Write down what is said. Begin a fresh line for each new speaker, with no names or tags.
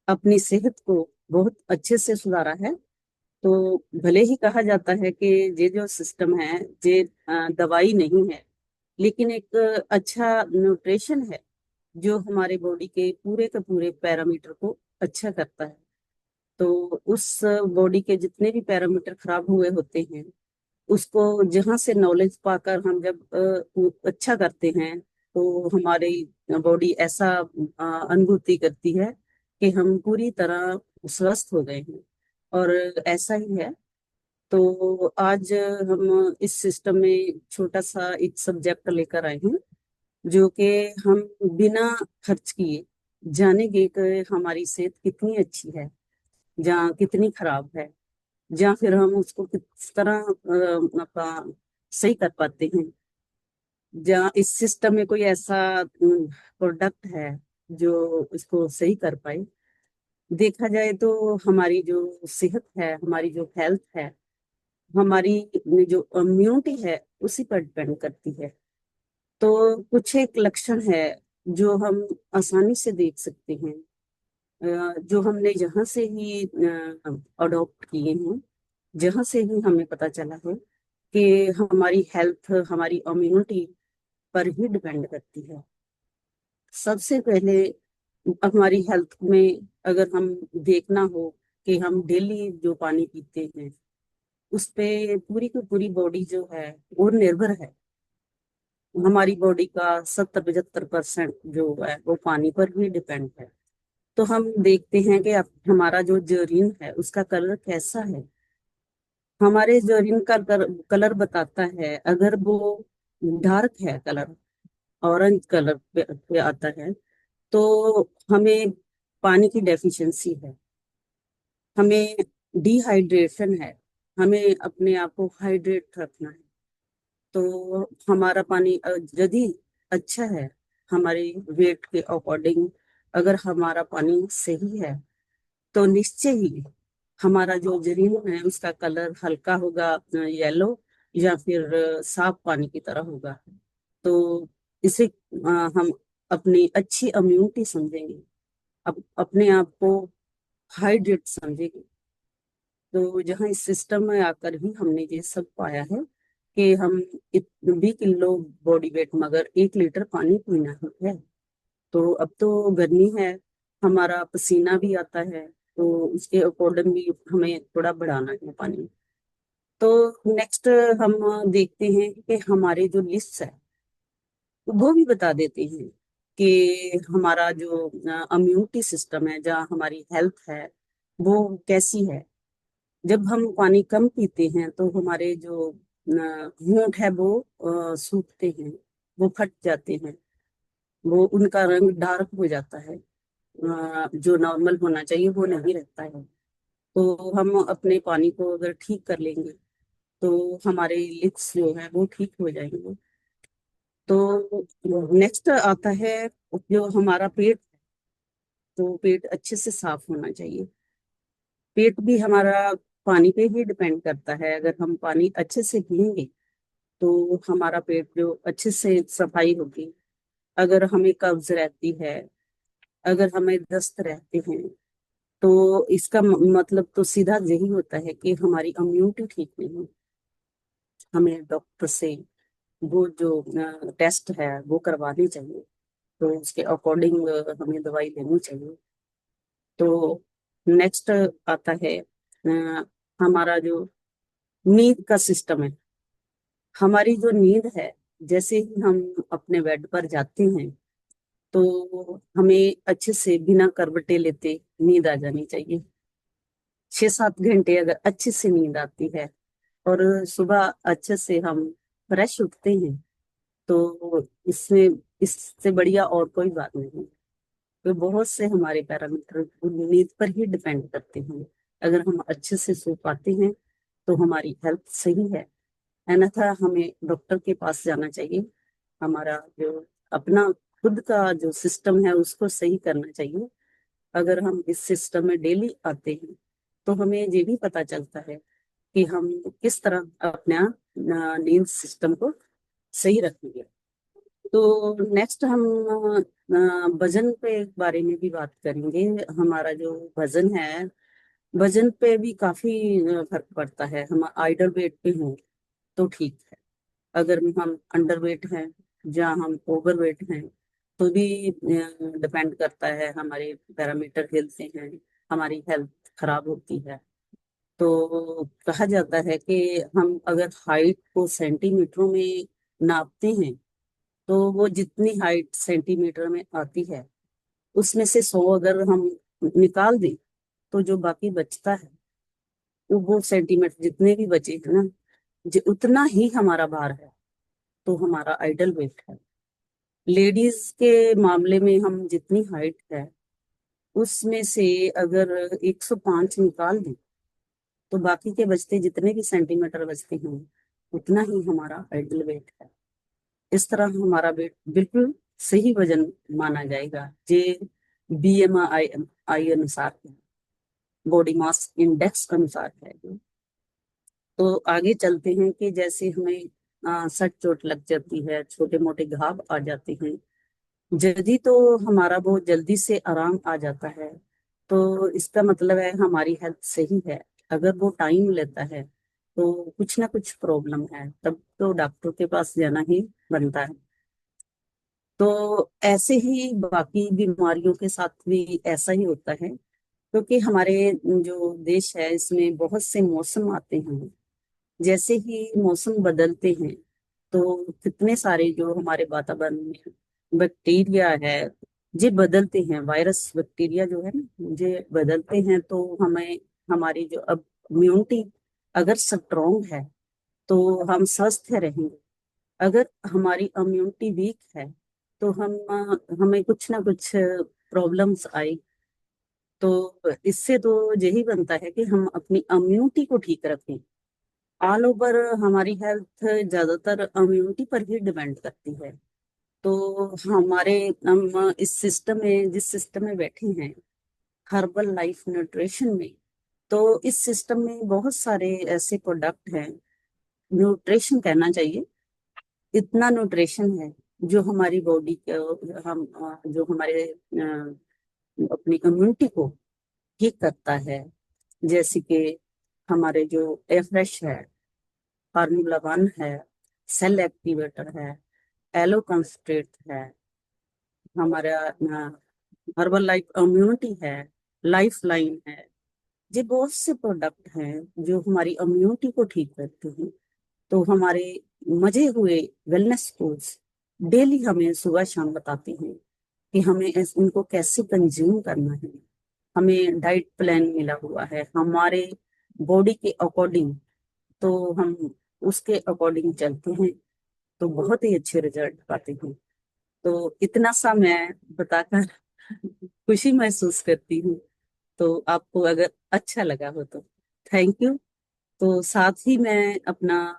अपनी सेहत को बहुत अच्छे से सुधारा है। तो भले ही कहा जाता है कि ये जो सिस्टम है, ये दवाई नहीं है, लेकिन एक अच्छा न्यूट्रिशन है जो हमारे बॉडी के पूरे के पूरे पैरामीटर को अच्छा करता है। तो उस बॉडी के जितने भी पैरामीटर खराब हुए होते हैं, उसको जहाँ से नॉलेज पाकर हम जब अच्छा करते हैं, तो हमारी बॉडी ऐसा अनुभूति करती है कि हम पूरी तरह स्वस्थ हो गए हैं। और ऐसा ही है। तो आज हम इस सिस्टम में छोटा सा एक सब्जेक्ट लेकर आए हैं, जो कि हम बिना खर्च किए जानेंगे कि हमारी सेहत कितनी अच्छी है, जहाँ कितनी खराब है, या फिर हम उसको किस तरह अपना सही कर पाते हैं। जहाँ इस सिस्टम में कोई ऐसा प्रोडक्ट है जो इसको सही कर पाए। देखा जाए तो हमारी जो सेहत है, हमारी जो हेल्थ है, हमारी जो इम्यूनिटी है, उसी पर डिपेंड करती है। तो कुछ एक लक्षण है जो हम आसानी से देख सकते हैं, जो हमने यहाँ से ही अडॉप्ट किए हैं, जहाँ से ही हमें पता चला है कि हमारी हेल्थ, हमारी इम्यूनिटी पर ही डिपेंड करती है। सबसे पहले हमारी हेल्थ में अगर हम देखना हो कि हम डेली जो पानी पीते हैं, उस पे पूरी की पूरी बॉडी जो है वो निर्भर है। हमारी बॉडी का 70-75% जो है वो पानी पर ही डिपेंड है। तो हम देखते हैं कि अब हमारा जो यूरिन है उसका कलर कैसा है। हमारे यूरिन का कलर बताता है, अगर वो डार्क है कलर, ऑरेंज कलर पे आता है, तो हमें पानी की डेफिशिएंसी है, हमें डिहाइड्रेशन है, हमें अपने आप को हाइड्रेट रखना है। तो हमारा पानी यदि अच्छा है, हमारे वेट के अकॉर्डिंग, अगर हमारा पानी सही है, तो निश्चय ही हमारा जो जरीन है उसका कलर हल्का होगा, येलो, या फिर साफ पानी की तरह होगा। तो इसे हम अपनी अच्छी इम्यूनिटी समझेंगे, अब अपने आप को हाइड्रेट समझेंगे। तो जहाँ इस सिस्टम में आकर ही हमने ये सब पाया है कि हम 20 किलो बॉडी वेट मगर 1 लीटर पानी पीना ही है। तो अब तो गर्मी है, हमारा पसीना भी आता है, तो उसके अकॉर्डिंग भी हमें थोड़ा बढ़ाना है पानी। तो नेक्स्ट हम देखते हैं कि हमारे जो लिस्ट है वो भी बता देते हैं कि हमारा जो इम्यूनिटी सिस्टम है, जहाँ हमारी हेल्थ है, वो कैसी है। जब हम पानी कम पीते हैं तो हमारे जो होंठ है वो सूखते हैं, वो फट जाते हैं, वो उनका रंग डार्क हो जाता है, जो नॉर्मल होना चाहिए वो नहीं रहता है। तो हम अपने पानी को अगर ठीक कर लेंगे, तो हमारे लिप्स जो है वो ठीक हो जाएंगे। तो नेक्स्ट आता है जो हमारा पेट है। तो पेट अच्छे से साफ होना चाहिए। पेट भी हमारा पानी पे ही डिपेंड करता है। अगर हम पानी अच्छे से पियेंगे तो हमारा पेट जो अच्छे से सफाई होगी। अगर हमें कब्ज रहती है, अगर हमें दस्त रहते हैं, तो इसका मतलब तो सीधा यही होता है कि हमारी इम्यूनिटी ठीक नहीं है। हमें डॉक्टर से वो जो टेस्ट है वो करवानी चाहिए। तो उसके अकॉर्डिंग हमें दवाई लेनी चाहिए। तो नेक्स्ट आता है हमारा जो नींद का सिस्टम है। हमारी जो नींद है, जैसे ही हम अपने बेड पर जाते हैं, तो हमें अच्छे से बिना करवटे लेते नींद आ जानी चाहिए। 6-7 घंटे अगर अच्छे से नींद आती है, और सुबह अच्छे से हम फ्रेश उठते हैं, तो इसमें इससे बढ़िया और कोई बात नहीं। तो बहुत से हमारे पैरामीटर नींद पर ही डिपेंड करते हैं। अगर हम अच्छे से सो पाते हैं तो हमारी हेल्थ सही है, अन्यथा हमें डॉक्टर के पास जाना चाहिए। हमारा जो अपना खुद का जो सिस्टम है उसको सही करना चाहिए। अगर हम इस सिस्टम में डेली आते हैं, तो हमें ये भी पता चलता है कि हम किस तरह अपना नींद सिस्टम को सही रखेंगे। तो नेक्स्ट हम वजन पे बारे में भी बात करेंगे। हमारा जो वजन है, वजन पे भी काफी फर्क पड़ता है। हम आइडल वेट पे हों तो ठीक है, अगर हम अंडर वेट हैं या हम ओवर वेट हैं तो भी डिपेंड करता है, हमारे पैरामीटर हिलते हैं, हमारी हेल्थ खराब होती है। तो कहा जाता है कि हम अगर हाइट को सेंटीमीटरों में नापते हैं तो वो जितनी हाइट सेंटीमीटर में आती है उसमें से 100 अगर हम निकाल दें तो जो बाकी बचता है वो सेंटीमीटर जितने भी बचे हैं ना, उतना ही हमारा भार है, तो हमारा आइडल वेट है। लेडीज के मामले में हम जितनी हाइट है उसमें से अगर 105 निकाल दें तो बाकी के बचते जितने भी सेंटीमीटर बचते हैं उतना ही हमारा आइडल वेट है। इस तरह हमारा वेट बिल्कुल सही वजन माना जाएगा। जे बीएमआई आई अनुसार है, बॉडी मास इंडेक्स अनुसार है। तो आगे चलते हैं कि जैसे हमें सट चोट लग जाती है, छोटे मोटे घाव आ जाते हैं, यदि तो हमारा बहुत जल्दी से आराम आ जाता है तो इसका मतलब है हमारी हेल्थ सही है। अगर वो टाइम लेता है तो कुछ ना कुछ प्रॉब्लम है, तब तो डॉक्टर के पास जाना ही बनता है। तो ऐसे ही बाकी बीमारियों के साथ भी ऐसा ही होता है, क्योंकि हमारे जो देश है इसमें बहुत से मौसम आते हैं। जैसे ही मौसम बदलते हैं तो कितने सारे जो हमारे वातावरण में बैक्टीरिया है ये बदलते हैं। वायरस बैक्टीरिया जो है ना ये बदलते हैं, तो हमें हमारी जो अब इम्यूनिटी अगर स्ट्रोंग है तो हम स्वस्थ रहेंगे। अगर हमारी इम्यूनिटी वीक है तो हमें कुछ ना कुछ प्रॉब्लम्स आए। तो इससे तो यही बनता है कि हम अपनी इम्यूनिटी को ठीक रखें। ऑल ओवर हमारी हेल्थ ज्यादातर इम्यूनिटी पर ही डिपेंड करती है। तो हमारे हम इस सिस्टम में, जिस सिस्टम में बैठे हैं, हर्बल लाइफ न्यूट्रिशन में, तो इस सिस्टम में बहुत सारे ऐसे प्रोडक्ट हैं, न्यूट्रिशन कहना चाहिए, इतना न्यूट्रिशन है जो हमारी बॉडी को, हम जो हमारे अपनी इम्यूनिटी को ठीक करता है। जैसे कि हमारे जो एफ्रेश है, फार्मूला वन है, सेल एक्टिवेटर है, एलो कंसंट्रेट है, हमारा हर्बल लाइफ इम्यूनिटी है, लाइफ लाइन है। ये बहुत से प्रोडक्ट हैं जो हमारी इम्यूनिटी को ठीक करते हैं। तो हमारे मजे हुए वेलनेस कोच डेली हमें सुबह शाम बताते हैं कि हमें इनको कैसे कंज्यूम करना है। हमें डाइट प्लान मिला हुआ है हमारे बॉडी के अकॉर्डिंग, तो हम उसके अकॉर्डिंग चलते हैं तो बहुत ही अच्छे रिजल्ट पाते हैं। तो इतना सा मैं बताकर खुशी महसूस करती हूँ। तो आपको अगर अच्छा लगा हो तो थैंक यू। तो साथ ही मैं अपना